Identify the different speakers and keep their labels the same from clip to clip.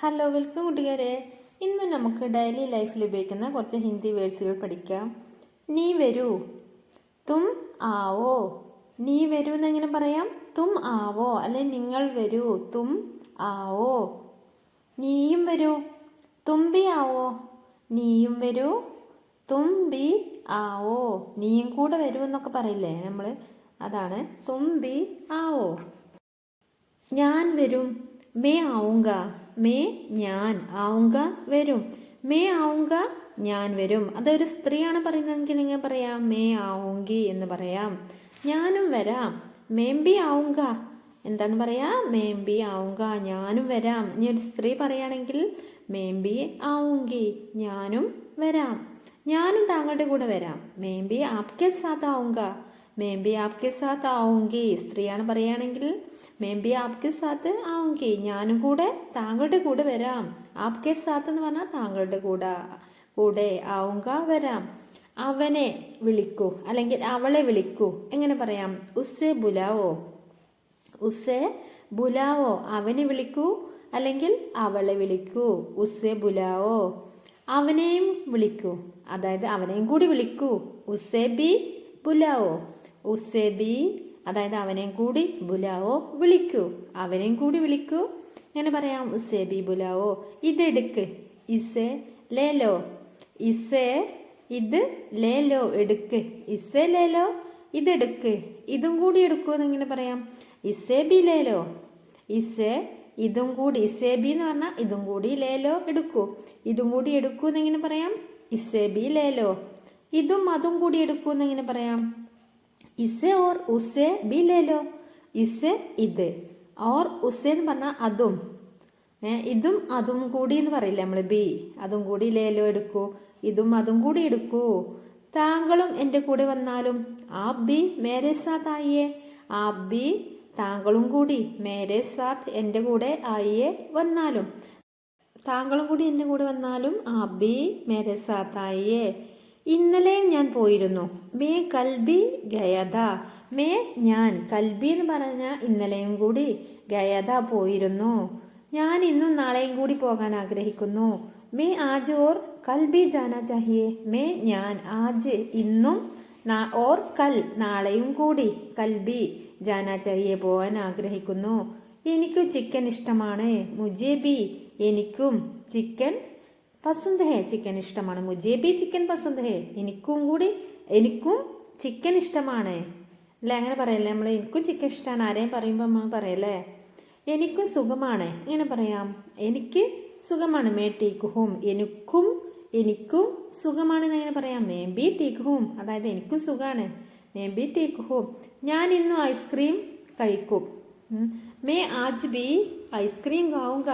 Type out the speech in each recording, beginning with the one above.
Speaker 1: Hello welcome കൂട്ടുകാരെ. ഇന്ന് നമുക്ക് ഡെയിലി ലൈഫിൽ ഉപയോഗിക്കുന്ന കുറച്ച് ഹിന്ദി വേർഡ്സുകൾ പഠിക്കാം. നീ വരൂ, തും ആവോ. നീ വരൂ എന്നെങ്ങനെ പറയാം? തും ആവോ. അല്ലെ നിങ്ങൾ വരൂ, തും ആവോ. നീയും വരൂ, തും ബി ആവോ. നീയും വരൂ, തും ബി ആവോ. നീയും കൂടെ വരൂ എന്നൊക്കെ പറയില്ലേ നമ്മൾ, അതാണ് തും ബി ആവോ. ഞാൻ വരും, മേ ആവുങ്ക. മേ ഞാൻ, ആവുങ്ക വരും. മേ ആവുങ്ക ഞാൻ വരും. അതൊരു സ്ത്രീയാണ് പറയുന്നതെങ്കിൽ നിങ്ങൾ പറയാം മേ ആവുങ്കി എന്ന് പറയാം. ഞാനും വരാം, മേംബി ആവുങ്ക. എന്താണ് പറയാ? മേംബി ആവുങ്ക, ഞാനും വരാം. ഇനി ഒരു സ്ത്രീ പറയുകയാണെങ്കിൽ മേംബി ആവുങ്കി, ഞാനും വരാം. ഞാനും താങ്കളുടെ കൂടെ വരാം. മേംബി ആപ്കെ സാത്ത് ആവുങ്ക. മേംബി ആപ്കെ സാത്ത് ആവുങ്കി. സ്ത്രീയാണ് പറയുകയാണെങ്കിൽ മേംബി ആപ്കെ സാത്ത് ആവുങ്കി, ഞാനും കൂടെ താങ്കളുടെ കൂടെ വരാം. ആപ്കെ സാത്ത് എന്ന് പറഞ്ഞാൽ താങ്കളുടെ കൂടെ ആവുങ്ക വരാം. അവനെ വിളിക്കൂ അല്ലെങ്കിൽ അവളെ വിളിക്കൂ. എങ്ങനെ പറയാം? ഉസ്സെ ബുലാവോ. ഉസ്സെ ബുലാവോ. അവനെ വിളിക്കൂ അല്ലെങ്കിൽ അവളെ വിളിക്കൂ. ഉസ്സെ ബുലാവോ. അവനെയും വിളിക്കൂ, അതായത് അവനെയും കൂടി വിളിക്കൂ. ഉസ്സെ ബി ബുലാവോ. ഉസ്സെ ബി, അതായത് അവനെയും കൂടി, ബുലാവോ വിളിക്കൂ, അവനെയും കൂടി വിളിക്കൂ. എങ്ങനെ പറയാം? ഉസ്സെ ബി ബുലാവോ. ഇതെടുക്ക്, ഇസ്സെ ലേലോ. ഇസ്സെ, ഇത്, ലേലോ എടുക്ക്. ഇസ്സെ ലേലോ, ഇതെടുക്ക്. ഇതും കൂടി എടുക്കൂ എന്നെങ്ങനെ പറയാം? ഇസ്സെ ബി ലേലോ. ഇസ്സെ, ഇതും കൂടി, ഇസ്സെ ബി എന്ന് പറഞ്ഞാൽ ഇതും കൂടി, ലേലോ എടുക്കൂ. ഇതും കൂടി എടുക്കൂ എന്നെങ്ങനെ പറയാം? ഇസ്സെ ബി ലേലോ. ഇതും അതും കൂടി എടുക്കൂ എന്നെങ്ങനെ പറയാം? ഇസ്സെ ഓർ ഉസ്സെ ബി ലേലോ. ഇസ്സെ ഇത്, ഓർ ഉസ്സെ എന്ന് പറഞ്ഞാൽ അതും, ഇതും അതും കൂടി എന്ന് പറയില്ല നമ്മൾ, ബി, അതും കൂടി ലേലോ എടുക്കൂ. ഇതും അതും കൂടി എടുക്കൂ. താങ്കളും എൻ്റെ കൂടെ വന്നാലും. ആപ് ബി മേരെ സാത്ത് ആയിയേ. ആപ് ബി, താങ്കളും കൂടി, മേരെ സാത്ത് എൻ്റെ കൂടെ ആയിയേ വന്നാലും. താങ്കളും കൂടി എൻ്റെ കൂടെ വന്നാലും. ആപ് ബി മേരെ സാത്ത് ആയിയേ. ഇന്നലെയും ഞാൻ പോയിരുന്നു. മേ കൽബി ഗയദ. മേ ഞാൻ, കൽബി എന്ന് പറഞ്ഞാൽ ഇന്നലെയും കൂടി, ഗയദ പോയിരുന്നു. ഞാൻ ഇന്നും നാളെയും കൂടി പോകാൻ ആഗ്രഹിക്കുന്നു. May Aaj or കൽബി ജാന Chahiye. May ഞാൻ, ആജ് ഇന്നും, ഓർ കൽ നാളെയും കൂടി, കൽബി ജാന ചാഹിയെ പോകാൻ ആഗ്രഹിക്കുന്നു. എനിക്കും ചിക്കൻ ഇഷ്ടമാണ്. മുജേ ബി, എനിക്കും ചിക്കൻ പസന്ത് ഹേ. ചിക്കൻ ഇഷ്ടമാണ്. മുജേ ബി ചിക്കൻ പസന്ത് ഹേ. എനിക്കും കൂടി, എനിക്കും ചിക്കൻ ഇഷ്ടമാണ്. അല്ലേ, അങ്ങനെ പറയല്ലേ നമ്മൾ? എനിക്കും ചിക്കൻ ഇഷ്ടമാണ് ആരെയും പറയുമ്പോൾ നമ്മൾ പറയല്ലേ. എനിക്കും സുഖമാണ്. എങ്ങനെ പറയാം? എനിക്ക് സുഖമാണ്. മേ ടീക്ക് ഹൂം. എനിക്കും സുഖമാണ് എന്നെങ്ങനെ പറയാം? മേ ബി ടീക്ക് ഹൂം, അതായത് എനിക്കും സുഖമാണ്. മേ ബി ടീക്ക് ഹൂം. ഞാൻ ഇന്നും ഐസ്ക്രീം കഴിക്കും. മേ ആജ് ബി ഐസ്ക്രീം ഖാവുങ്ക.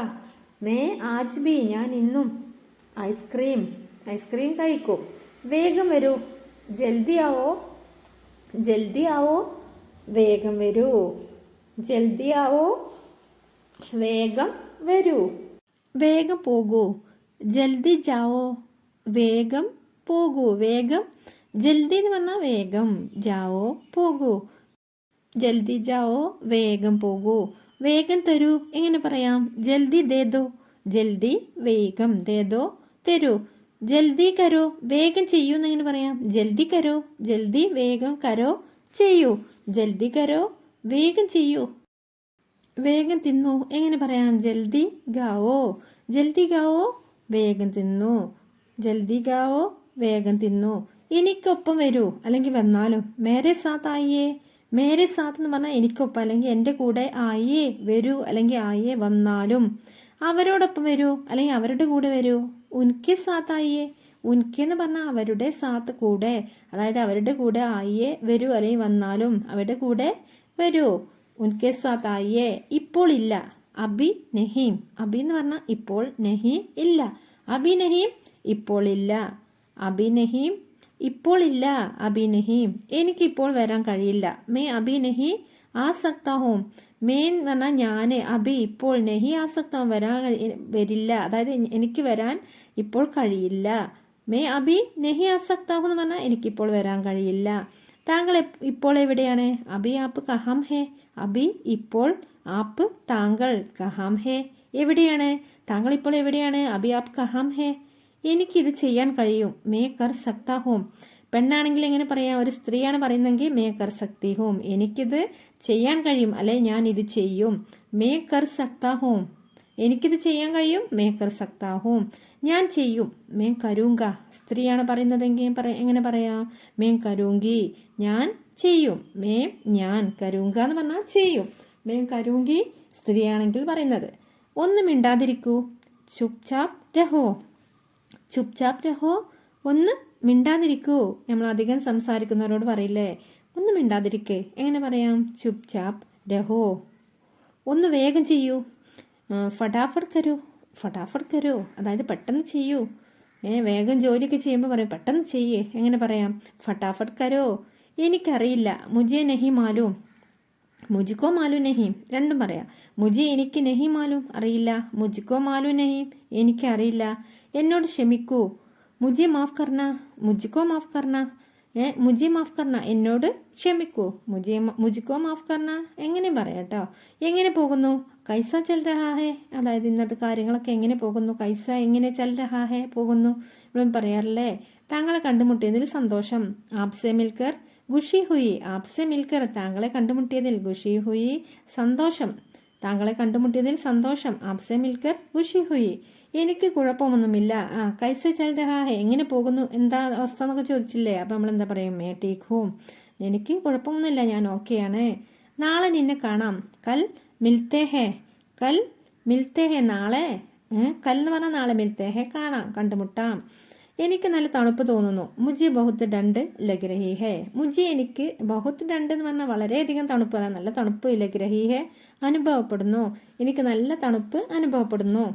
Speaker 1: മേ ആജ് ബി, ഞാൻ ഇന്നും ഐസ്ക്രീം കഴിക്കും. വേഗം വരൂ, ജൽദി ആവോ. ജൽദി ആവോ, വേഗം വരൂ. ജൽദി ആവോ, വേഗം വരൂ. വേഗം പോകൂ, ജൽദി ജാവോ. വേഗം പോകൂ. വേഗം, ജൽദി എന്ന് പറഞ്ഞാൽ വേഗം, ജാവോ പോകൂ. ജൽദി ജാവോ, വേഗം പോകൂ. വേഗം തരൂ എങ്ങനെ പറയാം? ജൽദി ദേദോ. ജൽദി വേഗം, ദേദോ തരൂ. ജൽദി കരോ, വേഗം ചെയ്യൂ എന്നെങ്ങനെ പറയാം? ജൽദി കരോ. ജൽദി വേഗം, കരോ ചെയ്യൂ. ജൽദി കരോ, വേഗം ചെയ്യൂ. വേഗം തിന്നു എങ്ങനെ പറയാം? ജൽദി ഗാവോ. ജൽദി ഗാവോ, വേഗം തിന്നു. ജൽദി ഗാവോ, വേഗം തിന്നു. എനിക്കൊപ്പം വരൂ അല്ലെങ്കിൽ വന്നാലും. മേരെ സാത്ത് ആയിയേ. മേരെ സാത്ത് എന്ന് പറഞ്ഞാൽ എനിക്കൊപ്പം അല്ലെങ്കിൽ എൻ്റെ കൂടെ, ആയിയേ വരൂ അല്ലെങ്കിൽ ആയിയേ വന്നാലും. അവരോടൊപ്പം വരൂ അല്ലെങ്കിൽ അവരുടെ കൂടെ വരൂ. ഉൻകെ സാത്ത് ആയിയേ. ഉൻകെ എന്ന് പറഞ്ഞാൽ അവരുടെ, സാത്ത് കൂടെ, അതായത് അവരുടെ കൂടെ, ആയിയേ വരൂ അല്ലെങ്കിൽ വന്നാലും, അവരുടെ കൂടെ വരൂ. ഉൻകെ സാത്ത് ആയിയേ. ഇപ്പോൾ ഇല്ല. അബി നഹീം. അബി എന്ന് പറഞ്ഞാൽ ഇപ്പോൾ, നഹീം ഇല്ല. അബി നഹീം, ഇപ്പോൾ ഇല്ല. അബി നഹീം, ഇപ്പോൾ ഇല്ല. അബി നഹീം, എനിക്കിപ്പോൾ വരാൻ കഴിയില്ല. മേ അബി നഹീ ആ സക്താ ഹൂം. മേ എന്ന് പറഞ്ഞാൽ ഞാൻ, അബി ഇപ്പോൾ, നഹി ആ സക്താ വരില്ല, അതായത് എനിക്ക് വരാൻ ഇപ്പോൾ കഴിയില്ല. മേ അബി നഹി ആ സക്താ ഹൂം എന്ന് പറഞ്ഞാൽ എനിക്കിപ്പോൾ വരാൻ കഴിയില്ല. താങ്കൾ ഇപ്പോൾ എവിടെയാണ്? അബി ആപ്പ് കഹാം ഹേ. അബി ഇപ്പോൾ, ആപ്പ് താങ്കൾ, കഹാം ഹേ എവിടെയാണ്? താങ്കൾ ഇപ്പോൾ എവിടെയാണ്? അബി ആപ് കഹാം ഹേ? എനിക്കിത് ചെയ്യാൻ കഴിയും. മേ കർ സക്താ ഹൂം. പെണ്ണാണെങ്കിൽ എങ്ങനെ പറയാം? ഒരു സ്ത്രീയാണ് പറയുന്നെങ്കിൽ മേ കർ സക്തി ഹൂം, എനിക്കിത് ചെയ്യാൻ കഴിയും, അല്ലെ ഞാൻ ഇത് ചെയ്യും. മേ കർ സക്താ ഹൂം, എനിക്കിത് ചെയ്യാൻ കഴിയും. മേ കർ സക്താ ഹൂം, ഞാൻ ചെയ്യും. മേ കരൂങ്ക, സ്ത്രീയാണ് പറയുന്നതെങ്കിൽ എങ്ങനെ പറയാം? മേ കരൂങ്കി, ഞാൻ ചെയ്യും. മേ ഞാൻ, കരൂങ്ക എന്ന് പറഞ്ഞാൽ ചെയ്യും. മേ കരൂങ്കി സ്ത്രീയാണെങ്കിൽ പറയുന്നത്. ഒന്ന് മിണ്ടാതിരിക്കൂ. ചുപ് ചാപ്പ് രഹോ. ചുപ് ചാപ്പ് രഹോ, ഒന്ന് മിണ്ടാതിരിക്കൂ. നമ്മൾ അധികം സംസാരിക്കുന്നവരോട് പറയില്ലേ, ഒന്ന് മിണ്ടാതിരിക്കേ, എങ്ങനെ പറയാം? ചുപ് ചാപ്പ് രഹോ. ഒന്ന് വേഗം ചെയ്യൂ. ഫടാഫട് കരൂ. ഫടാഫട് കരൂ, അതായത് പെട്ടെന്ന് ചെയ്യൂ. വേഗം ജോലിയൊക്കെ ചെയ്യുമ്പോൾ പറയും പെട്ടെന്ന് ചെയ്യേ, എങ്ങനെ പറയാം? ഫടാഫട് കരോ. എനിക്കറിയില്ല. മുജേ നഹി മാലൂം. മുജിക്കോ മാലു നഹീം, രണ്ടും പറയാം. മുജി എനിക്ക് നഹി മാലൂം, അറിയില്ല. മുജിക്കോ മാലു നഹീം, എനിക്ക് അറിയില്ല. എന്നോട് ക്ഷമിക്കൂ. മുജി മാഫ് കർണ. മുജിക്കോ മാഫ് കർണ. മുജി മാഫ് കർണ, എന്നോട് ക്ഷമിക്കൂ. മുജിക്കോ മാഫ് കർണ, എങ്ങനെ പറയാട്ടോ? എങ്ങനെ പോകുന്നു? കൈസ ചൽ രഹാ ഹേ, അതായത് ഇന്നത്തെ കാര്യങ്ങളൊക്കെ എങ്ങനെ പോകുന്നു? കൈസ, എങ്ങനെ, ചൽ രഹാ ഹേ, പോകുന്നു. നമ്മൾ പറയാറില്ലേ, താങ്കളെ കണ്ടുമുട്ടിയതിൽ സന്തോഷം. ആപ്സെ മിൽക്കർ ഖുഷി ഹുയി. ആപ്സെ മിൽക്കർ, താങ്കളെ കണ്ടുമുട്ടിയതിൽ, ഖുഷി ഹുയി, സന്തോഷം. താങ്കളെ കണ്ടുമുട്ടിയതിൽ സന്തോഷം. ആപ്സെ മിൽക്കർ ഖുഷി ഹുയി. എനിക്ക് കുഴപ്പമൊന്നുമില്ല. കൈസ ചൽ രഹാ ഹേ, എങ്ങനെ പോകുന്നു, എന്താ അവസ്ഥ എന്നൊക്കെ ചോദിച്ചില്ലേ? അപ്പം നമ്മൾ എന്താ പറയും? മേ ടീക്ക് ഹൂം, എനിക്ക് കുഴപ്പമൊന്നുമില്ല, ഞാൻ ഓക്കെയാണ്. നാളെ നിന്നെ കാണാം. കൽ മിൽത്തേ ഹേ. കൽ മിൽത്തേ ഹേ, നാളെ. കൽ എന്ന് പറഞ്ഞാൽ നാളെ, മിൽത്തേ ഹേ കാണാം, കണ്ടുമുട്ടാം. എനിക്ക് നല്ല തണുപ്പ് തോന്നുന്നു. മുജി ബഹുത്ത് ഡണ്ട് ലഗ് രഹി ഹേ. മുജി, എനിക്ക്, ബഹുത്ത് ഡണ്ട് എന്ന് പറഞ്ഞാൽ വളരെയധികം തണുപ്പ്, അതാ നല്ല തണുപ്പ്, ലഗ് രഹി ഹേ, അനുഭവപ്പെടുന്നു. എനിക്ക് നല്ല തണുപ്പ് അനുഭവപ്പെടുന്നു.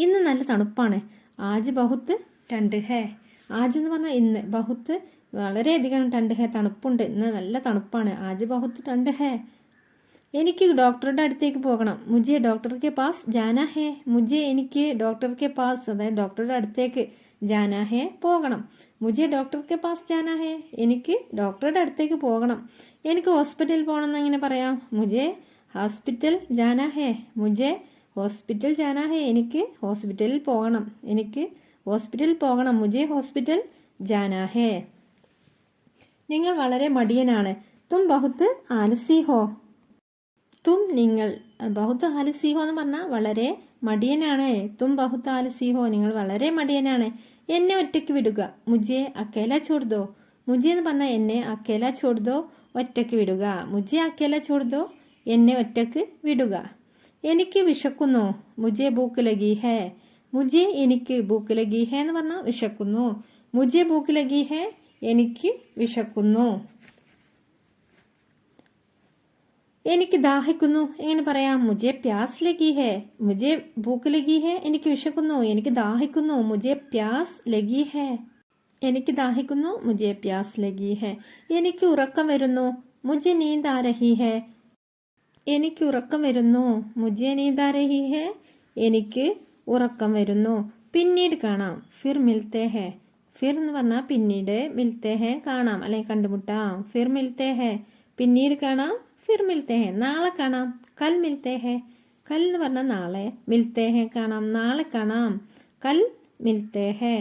Speaker 1: ഇന്ന് നല്ല തണുപ്പാണ്. ആജ് ബഹുത്ത് ടണ്ട് ഹേ. ആജ് എന്ന് പറഞ്ഞാൽ ഇന്ന്, ബഹുത്ത് വളരെയധികം, ടണ്ട് ഹേ തണുപ്പുണ്ട്, ഇന്ന് നല്ല തണുപ്പാണ്. ആജ് ബഹുത്ത് ടണ്ട് ഹേ. എനിക്ക് ഡോക്ടറുടെ അടുത്തേക്ക് പോകണം. മുജെ ഡോക്ടർ കെ പാസ് ജാനാ ഹേ. മുജെ, എനിക്ക് ഡോക്ടർ കെ പാസ്, അതായത് ഡോക്ടറുടെ അടുത്തേക്ക്, ജാനാ ഹേ, പോകണം. മുജെ ഡോക്ടർ കെ പാസ് ജാനാ ഹേ, എനിക്ക് ഡോക്ടറുടെ അടുത്തേക്ക് പോകണം. എനിക്ക് ഹോസ്പിറ്റലിൽ പോകണം എന്ന് എങ്ങനെ പറയാം? മുജെ ഹോസ്പിറ്റൽ ജാനാ ഹേ. മുജെ ഹോസ്പിറ്റൽ ജാനാ ഹേ, എനിക്ക് ഹോസ്പിറ്റലിൽ പോകണം. എനിക്ക് ഹോസ്പിറ്റലിൽ പോകണം. മുജെ ഹോസ്പിറ്റൽ ജാനാ ഹേ. നിങ്ങൾ വളരെ മടിയനാണ്. തും ബഹുത്ത് ആലസി ഹോ. തും, നിങ്ങൾ, ബഹുത്ത് ആലസി ഹോ എന്ന് പറഞ്ഞാൽ വളരെ മടിയനാണ്. തും ബഹുത്ത് ആലസി ഹോ, നിങ്ങൾ വളരെ മടിയനാണ്. എന്നെ ഒറ്റയ്ക്ക് വിടുക. മുജെ അക്കേല ചോർദോ. മുജെ എന്ന് പറഞ്ഞാൽ എന്നെ, അക്കേല ചോർദോ, ഒറ്റയ്ക്ക് വിടുക. മുജെ അക്കേല ചോർദോ, എന്നെ ഒറ്റയ്ക്ക് വിടുക. എനിക്ക് വിശക്കുന്നു. മുജെ ഭൂക്ക് ലഗി ഹേ. മുജെ, എനിക്ക്, ഭൂക്ക് ലഗി ഹേ എന്ന് പറഞ്ഞാൽ വിശക്കുന്നു. മുജെ ഭൂക്ക് ലഗി ഹേ, എനിക്ക് വിശക്കുന്നു. എനിക്ക് ദാഹിക്കുന്നു, എങ്ങനെ പറയാം? മുജെ പ്യാസ് ലഗി ഹേ. മുജെ ഭൂക്ക് ലഗി ഹേ, എനിക്ക് വിശക്കുന്നു, എനിക്ക് ദാഹിക്കുന്നു. മുജെ പ്യാസ് ലഗി ഹേ, എനിക്ക് ദാഹിക്കുന്നു. മുജെ പ്യാസ് ലഗി ഹേ. എനിക്ക് ഉറക്കം വരുന്നു. മുജെ നീന്ത് ആ രഹി ഹേ. എനിക്ക് ഉറക്കം വരുന്നു. മുജെ നീന്ത് ആ രഹി ഹേ, എനിക്ക് ഉറക്കം വരുന്നു. പിന്നീട് കാണാം. ഫിർ മിൽത്തേ ഹേ. ഫിർ എന്ന് പറഞ്ഞാൽ പിന്നീട്, മിൽത്തേ ഹേ കാണാം, അല്ലെങ്കിൽ കണ്ടുമുട്ടാം. ഫിർ മിൽത്തേ ഹേ, പിന്നീട് കാണാം. ഫിർ മിൽത്തേ ഹേ, നാളെ കാണാം. കൽ മിൽത്തേ ഹേ. കൽ എന്ന് പറഞ്ഞാൽ നാളെ, മിൽത്തേ ഹേ കാണാം, നാളെ കാണാം. കൽ മിൽത്തേ ഹേ.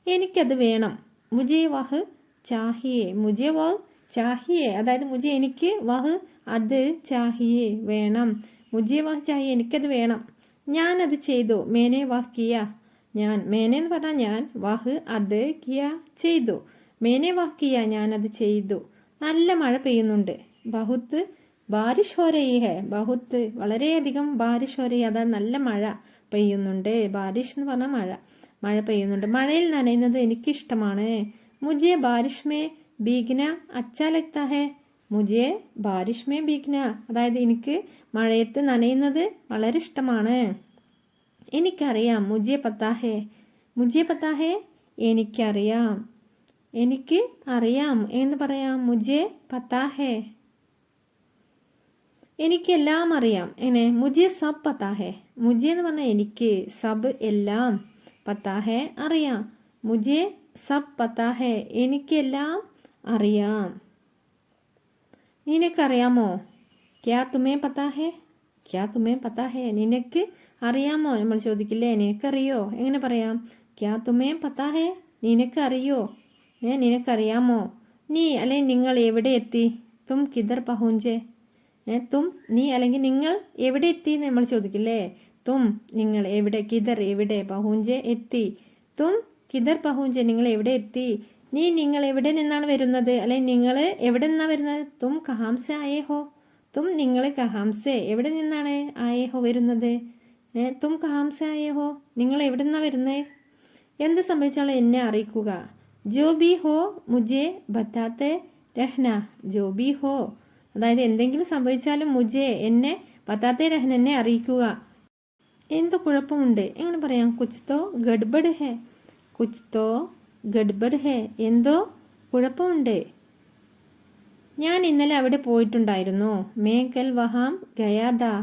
Speaker 1: എനിക്കത് വേണം. മുജെ വഹ് ചാഹിയേ. മുജെ വഹ് ചാഹിയേ, അതായത് മുജെ, എനിക്ക്, വഹ് അത്, ചാഹിയേ വേണം. മുജെ വഹ് ചാഹിയേ, എനിക്കത് വേണം. ഞാനത് ചെയ്തു. മേനെ വഹ് കിയ. ഞാൻ, മേനെ എന്ന് പറഞ്ഞാൽ ഞാൻ, വഹ് അത്, കിയ ചെയ്തു. മേനെ വഹ് കിയ, ഞാനത് ചെയ്തു. നല്ല മഴ പെയ്യുന്നുണ്ട്. ബഹുത്ത് ബാരിഷ് ഹോ രഹി ഹേ. ബഹുത്ത് വളരെയധികം, ബാരിഷ് ഹോ രഹി, അതായത് നല്ല മഴ പെയ്യുന്നുണ്ട്. ബാരിഷ് എന്ന് പറഞ്ഞാൽ മഴ, മഴ പെയ്യുന്നുണ്ട്. മഴയിൽ നനയുന്നത് എനിക്കിഷ്ടമാണ്. മുജെ ബാരിഷ് മേ ഭീഗ്ന അച്ഛാ ലഗ്താ ഹേ. മുജെ ബാരിഷ് മേ ഭീഗ്ന, അതായത് എനിക്ക് മഴയത്ത് നനയുന്നത് വളരെ ഇഷ്ടമാണ്. എനിക്കറിയാം. മുജെ പത്താ ഹേ. മുജെ പത്താ ഹേ, എനിക്കറിയാം. എനിക്ക് അറിയാം എന്ന് പറയാം. മുജെ പത്താ ഹേ, എനിക്കെല്ലാം അറിയാം. എങ്ങനെ? മുജെ സബ് പത്താ ഹേ. മുജെ എന്ന് പറഞ്ഞാൽ എനിക്ക്, സബ് എല്ലാം, പത്താ ഹേ അറിയാം. മുജെ സബ് പത്താ ഹേ, എനിക്കെല്ലാം അറിയാം. നിനക്കറിയാമോ? ക്യാ തുമേ പത്താ ഹേ. ക്യാ തുമേ പത്താ ഹേ, നിനക്ക് അറിയാമോ നമ്മൾ ചോദിക്കില്ലേ, നിനക്കറിയോ എങ്ങനെ പറയാം? ക്യാ തുമേ പത്താ ഹേ, നിനക്കറിയോ, നിനക്കറിയാമോ? നീ അല്ലെങ്കിൽ നിങ്ങൾ എവിടെ എത്തി? തും കിധർ പഹുഞ്ചേ, തും നീ അല്ലെങ്കിൽ നിങ്ങൾ എവിടെ എത്തി എന്ന് നമ്മൾ ചോദിക്കില്ലേ. തും നിങ്ങൾ എവിടെ, കിധർ എവിടെ, പഹുഞ്ചെ എത്തി. തും കിധർ പഹുഞ്ചെ നിങ്ങൾ എവിടെ എത്തി. നീ നിങ്ങൾ എവിടെ നിന്നാണ് വരുന്നത്, അല്ലെങ്കിൽ നിങ്ങൾ എവിടെ നിന്നാണ് വരുന്നത്? തും കഹാംസെ ആയേ ഹോ, തും നിങ്ങൾ കഹാംസെ എവിടെ നിന്നാണ് ആയേ ഹോ വരുന്നത്. തും കഹാംസെ ആയേ ഹോ, നിങ്ങൾ എവിടെ നിന്നാണ് വരുന്നത്. എന്ത് സംഭവിച്ചാലും എന്നെ അറിയിക്കുക. ജോ ബി ഹോ മുജെ ബത്താത്തെ രഹ്ന, ജോ ബി ഹോ അതായത് എന്തെങ്കിലും സംഭവിച്ചാലും മുജെ എന്നെ, ബത്താത്തെ രഹ്ന എന്നെ അറിയിക്കുക. എന്തോ കുഴപ്പമുണ്ട് എങ്ങനെ പറയാം? കുച്ച് തോ ഗഡ്ബഡ് ഹേ, കുച്ച് തോ ഗഡ്ബഡ് ഹേ, എന്തോ കുഴപ്പമുണ്ട്. ഞാൻ ഇന്നലെ അവിടെ പോയിട്ടുണ്ടായിരുന്നു. മേ കൽ വഹാം ഗയാദാ,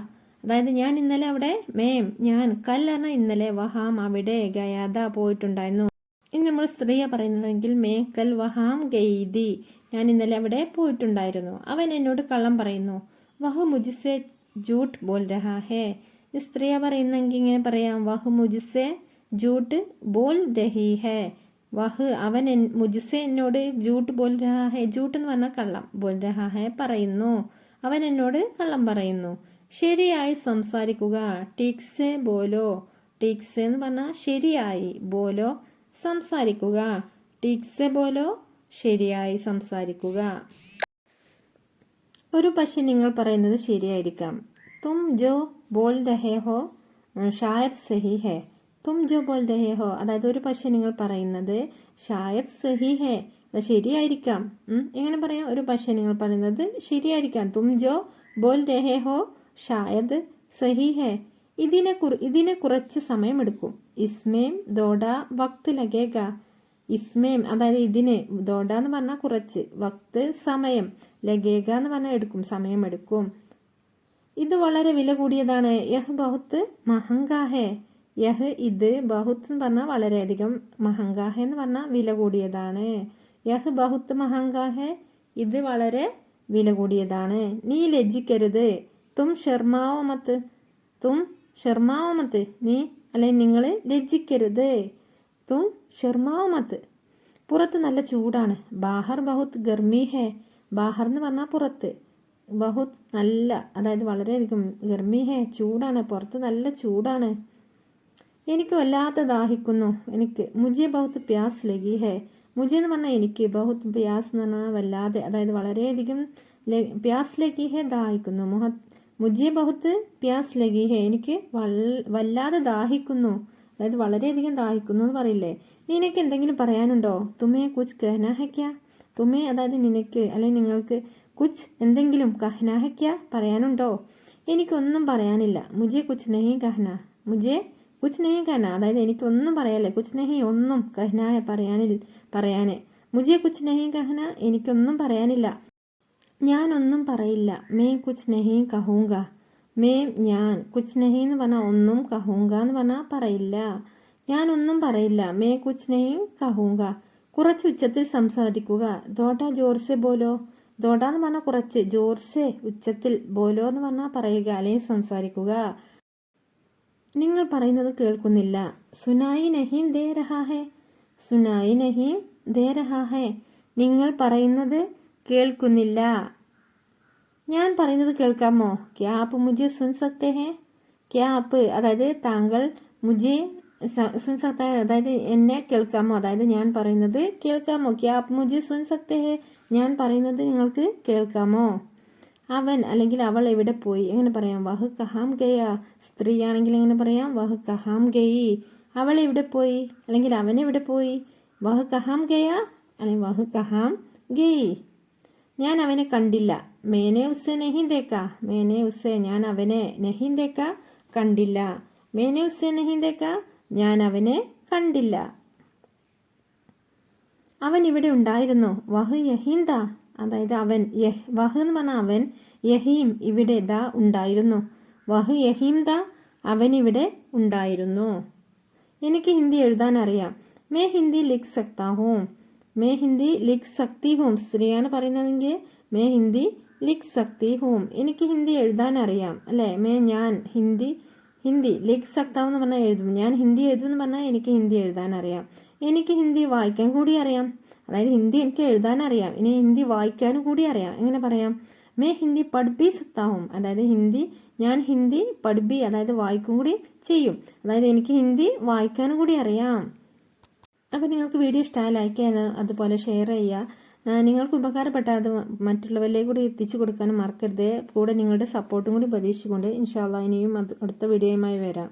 Speaker 1: അതായത് ഞാൻ ഇന്നലെ അവിടെ, മേം ഞാൻ, കൽ എന്ന ഇന്നലെ, വഹാം അവിടെ, ഗയാദ പോയിട്ടുണ്ടായിരുന്നു. ഇനി നമ്മൾ സ്ത്രീയെ പറയുന്നതെങ്കിൽ മേ കൽ വഹാം ഗെയ്തി, ഞാൻ ഇന്നലെ അവിടെ പോയിട്ടുണ്ടായിരുന്നു. അവൻ എന്നോട് കള്ളം പറയുന്നു. വഹു മുജിസെ ജൂട്ട് ബോൽ രഹാ ഹേ, ഈ സ്ത്രീയെ പറയുന്നെങ്കിൽ ഇങ്ങനെ പറയാം, വഹു മുജിസെ ജൂട്ട് ബോൽ രഹി ഹേ, വഹ് അവൻ മുജിസെ എന്നോട് ജൂട്ട് ബോൽ രഹാ ഹേ, ജൂട്ട് എന്ന് പറഞ്ഞാൽ കള്ളം, ബോൽ രഹാ ഹേ പറയുന്നു, അവൻ എന്നോട് കള്ളം പറയുന്നു. ശരിയായി സംസാരിക്കുക. ടീക്സെ ബോലോ, ടീക്സെ എന്ന് പറഞ്ഞാൽ ശരിയായി, ബോലോ സംസാരിക്കുക. ടീക്സെ ബോലോ ശരിയായി സംസാരിക്കുക. ഒരു പക്ഷെ നിങ്ങൾ പറയുന്നത് ശരിയായിരിക്കാം. തും ജോ ബോൽ രഹേ ഹോ ഷായദ് സഹി ഹേ, തും ജോ ബോൽ രഹേ ഹോ അതായത് ഒരു പക്ഷെ നിങ്ങൾ പറയുന്നത് ഷായദ് സഹി ഹേ, അത് ശരിയായിരിക്കാം. എങ്ങനെ പറയാം? ഒരു പക്ഷെ നിങ്ങൾ പറയുന്നത് ശരിയായിരിക്കാം. തും ജോ ബോൽ രഹേ ഹോ ഷായദ് സഹി ഹേ, ഇതിനെ കുറച്ച് സമയമെടുക്കും. ഇസ്മേം ദോഡ വക്ത് ലഗേഗ, ഇസ്മേം അതായത് ഇതിന്, ദോഡ എന്ന് പറഞ്ഞാൽ കുറച്ച്, വക്ത് സമയം, ലഗേഗ എന്ന് പറഞ്ഞാൽ എടുക്കും, സമയമെടുക്കും. ഇത് വളരെ വില കൂടിയതാണ്. യഹ് ബഹുത്ത് മഹങ്കാ ഹേ, യഹ് ഇത്, ബഹുത്ത് എന്ന് പറഞ്ഞാൽ വളരെയധികം, മഹങ്കാ ഹേ എന്ന് പറഞ്ഞാൽ വില കൂടിയതാണ്. യഹ് ബഹുത്ത് മഹങ്കാ ഹേ, ഇത് വളരെ വില കൂടിയതാണ്. നീ ലജ്ജിക്കരുത്. തും ഷർമാവോ മത്ത്, തും ഷർമാവോ മത്ത്, നീ അല്ലെങ്കിൽ നിങ്ങൾ ലജ്ജിക്കരുത്. തും ഷർമാവോ മത്ത്. പുറത്ത് നല്ല ചൂടാണ്. ബാഹർ ബഹുത്ത് ഗർമി ഹേ, ബാഹർ എന്ന് പറഞ്ഞാൽ പുറത്ത്, ബഹുത്ത് നല്ല, അതായത് വളരെയധികം, ഗർമി ഹേ ചൂടാണ്, പുറത്ത് നല്ല ചൂടാണ്. എനിക്ക് വല്ലാത്ത ദാഹിക്കുന്നു. എനിക്ക് മുജെ ബഹുത്ത് പ്യാസ് ലഗി ഹേ, മുജെ എന്ന് പറഞ്ഞാൽ എനിക്ക്, ബഹുത്ത് പ്യാസ് എന്ന് പറഞ്ഞാൽ വല്ലാതെ, അതായത് വളരെയധികം, പ്യാസ് ലഗി ഹേ ദാഹിക്കുന്നു, മുജെ ബഹുത്ത് പ്യാസ് ലഗി ഹേ എനിക്ക് വല്ലാതെ ദാഹിക്കുന്നു, അതായത് വളരെയധികം ദാഹിക്കുന്നു എന്ന് പറയില്ലേ. നിനക്ക് എന്തെങ്കിലും പറയാനുണ്ടോ? തുമേ കുച്ച് കഹ്നാ ഹെ ക്യാ, തുമേ അതായത് നിനക്ക് അല്ലെങ്കിൽ നിങ്ങൾക്ക്, കുച്ച് എന്തെങ്കിലും, കഹ്നാ ഹെ ക്യാ പറയാനുണ്ടോ? എനിക്കൊന്നും പറയാനില്ല. മുജെ കുച്ച് നഹീ കഹ്ന, മുജെ കുച്ച് നഹീ കഹ്ന അതായത് എനിക്കൊന്നും പറയാനില്ല. കുച്ച് നഹീ ഒന്നും, കഹ്നാ ഹെ പറയാന്, മുജെ കുച്ച് നഹീ കഹ്ന എനിക്കൊന്നും പറയാനില്ല, ഞാനൊന്നും പറയില്ല. മേ കുച്ച് നഹീ കഹൂങ്ക, മേ ഞാൻ, കുച്ച് നഹീ എന്ന് പറഞ്ഞാൽ ഒന്നും, കഹൂങ്ക എന്ന് പറഞ്ഞാൽ പറയില്ല, ഞാനൊന്നും പറയില്ല. മേ കുച്ച് നഹീ കഹൂങ്ക, കുറച്ച് ഉച്ചത്തിൽ സംസാരിക്കുക. ദോഡ ജോർസെ ബോലോ, ദോഡ എന്ന് പറഞ്ഞാൽ കുറച്ച്, ജോർസെ ഉച്ചത്തിൽ, ബോലോ എന്ന് പറഞ്ഞാൽ പറയുക അല്ലെങ്കിൽ സംസാരിക്കുക. നിങ്ങൾ പറയുന്നത് കേൾക്കുന്നില്ല. സുനായി നഹീം ദേ രഹാ ഹേ, സുനായി നഹീം ദേ രഹാ ഹേ, നിങ്ങൾ പറയുന്നത് കേൾക്കുന്നില്ല. ഞാൻ പറയുന്നത് കേൾക്കാമോ? ക്യാ ആപ്പ് മുജെ സുൻ സക്തേ ഹേ, ക്യാ ആപ്പ് അതായത് താങ്കൾ, മുജെ സുൻ സക്ത അതായത് എന്നെ കേൾക്കാമോ, അതായത് ഞാൻ പറയുന്നത് കേൾക്കാമോ. ക്യാ ആപ്പ് മുജെ സുൻ സക്തേ ഹേ, ഞാൻ പറയുന്നത് നിങ്ങൾക്ക് കേൾക്കാമോ. അവൻ അല്ലെങ്കിൽ അവൾ എവിടെ പോയി എങ്ങനെ പറയാം? വഹ് കഹാം ഗയ, സ്ത്രീയാണെങ്കിൽ എങ്ങനെ പറയാം? വഹ് കഹാം ഗയി, അവൾ എവിടെ പോയി അല്ലെങ്കിൽ അവൻ എവിടെ പോയി? വഹ് കഹാം ഗയ അല്ലെങ്കിൽ വഹ് കഹാം ഗയി. ഞാൻ അവനെ കണ്ടില്ല. മേനെ ഉസ്സെ നഹീ ദേക്ക, മേനെ ഉസ്സെ ഞാൻ അവനെ, നഹീ ദേക്ക കണ്ടില്ല, മേനെ ഉസ്സെ നഹീ ദേക്ക ഞാൻ അവനെ കണ്ടില്ല. അവൻ ഇവിടെ ഉണ്ടായിരുന്നു. വഹ് യഹീം ദാ അതായത് അവൻ, വഹ് എന്ന് പറഞ്ഞാൽ അവൻ, യഹീം ഇവിടെ, ദാ ഉണ്ടായിരുന്നു. വഹ് യഹീം ദാ അവൻ ഇവിടെ ഉണ്ടായിരുന്നു. എനിക്ക് ഹിന്ദി എഴുതാൻ അറിയാം. മേ ഹിന്ദി ലിഖ് സക്താ ഹൂം, മേ ഹിന്ദി ലിഖ് സക്തി ഹൂം, സ്ത്രീയാണ് പറയുന്നതെങ്കിൽ മേ ഹിന്ദി ലിഖ് സക്തി ഹൂം, എനിക്ക് ഹിന്ദി എഴുതാൻ അറിയാം അല്ലേ. ഞാൻ ഹിന്ദി ലിഖ് സക്താവ് എന്ന് പറഞ്ഞാൽ എഴുതും. ഞാൻ ഹിന്ദി എഴുതും എന്ന് പറഞ്ഞാൽ എനിക്ക് ഹിന്ദി എഴുതാൻ അറിയാം. എനിക്ക് ഹിന്ദി വായിക്കാൻ കൂടി അറിയാം. അതായത് ഹിന്ദി എനിക്ക് എഴുതാൻ അറിയാം, ഇനി ഹിന്ദി വായിക്കാനും കൂടി അറിയാം. എങ്ങനെ പറയാം? മേ ഹിന്ദി പഠിപ്പി സക്താവും. അതായത് ഞാൻ ഹിന്ദി പഠിപ്പി, അതായത് വായിക്കും കൂടി ചെയ്യും. അതായത് എനിക്ക് ഹിന്ദി വായിക്കാനും കൂടി അറിയാം. അപ്പോൾ നിങ്ങൾക്ക് വീഡിയോ ഇഷ്ടമായി ലൈക്ക് ചെയ്യാൻ, അതുപോലെ ഷെയർ ചെയ്യുക. നിങ്ങൾക്ക് ഉപകാരപ്പെട്ടാൽ അത് മറ്റുള്ളവരിലേക്ക് കൂടി എത്തിച്ചു കൊടുക്കാനും മറക്കരുത്. കൂടെ നിങ്ങളുടെ സപ്പോർട്ടും കൂടി പ്രതീക്ഷിച്ചുകൊണ്ട് ഇൻഷാ അല്ലാഹ് ഇനിയും അടുത്ത വീഡിയോയുമായി വരാം.